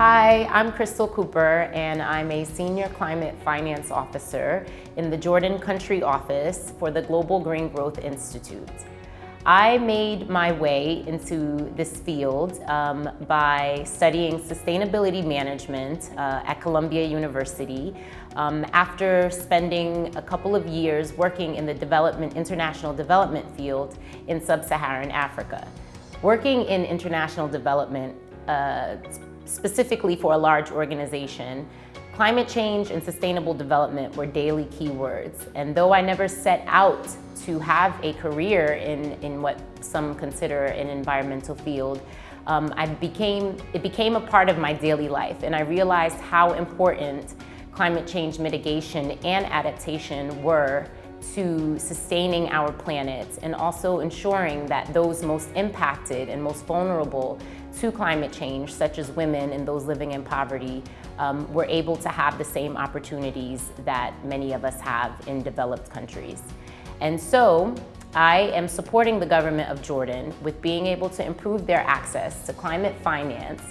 Hi, I'm Krystle Cooper, and I'm a Senior Climate Finance Officer in the Jordan Country Office for the Global Green Growth Institute. I made my way into this field by studying sustainability management at Columbia University after spending a couple of years working in the international development field in sub-Saharan Africa. Working in international development, specifically for a large organization, climate change and sustainable development were daily keywords. And though I never set out to have a career in what some consider an environmental field, it became a part of my daily life. And I realized how important climate change mitigation and adaptation were to sustaining our planet and also ensuring that those most impacted and most vulnerable to climate change, such as women and those living in poverty, were able to have the same opportunities that many of us have in developed countries. And so I am supporting the government of Jordan with being able to improve their access to climate finance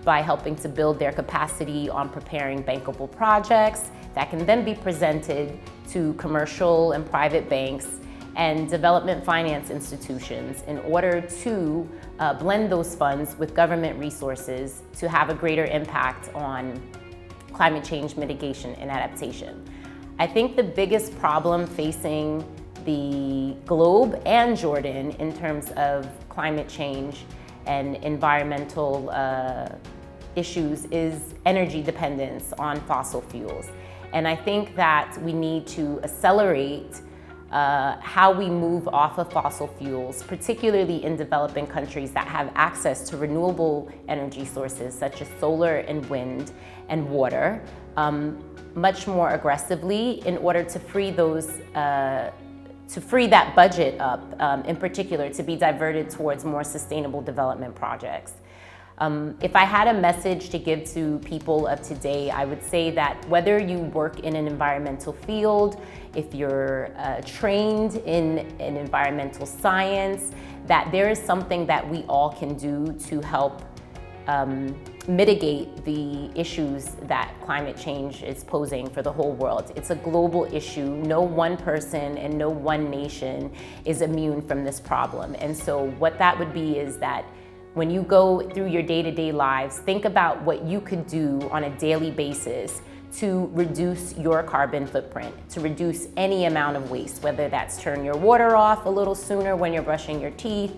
by helping to build their capacity on preparing bankable projects that can then be presented to commercial and private banks and development finance institutions in order to blend those funds with government resources to have a greater impact on climate change mitigation and adaptation. I think the biggest problem facing the globe and Jordan in terms of climate change and environmental issues is energy dependence on fossil fuels. And I think that we need to accelerate how we move off of fossil fuels, particularly in developing countries that have access to renewable energy sources such as solar and wind and water, much more aggressively in order to free that budget up, in particular, to be diverted towards more sustainable development projects. If I had a message to give to people of today, I would say that whether you work in an environmental field, if you're trained in an environmental science, that there is something that we all can do to help mitigate the issues that climate change is posing for the whole world. It's a global issue. No one person and no one nation is immune from this problem. And so what that would be is that when you go through your day-to-day lives, think about what you could do on a daily basis to reduce your carbon footprint, to reduce any amount of waste, whether that's turn your water off a little sooner when you're brushing your teeth,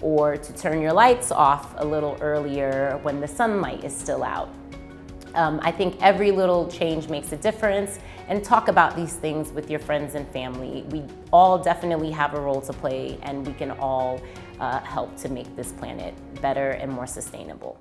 or to turn your lights off a little earlier when the sunlight is still out. I think every little change makes a difference, and talk about these things with your friends and family. We all definitely have a role to play, and we can all help to make this planet better and more sustainable.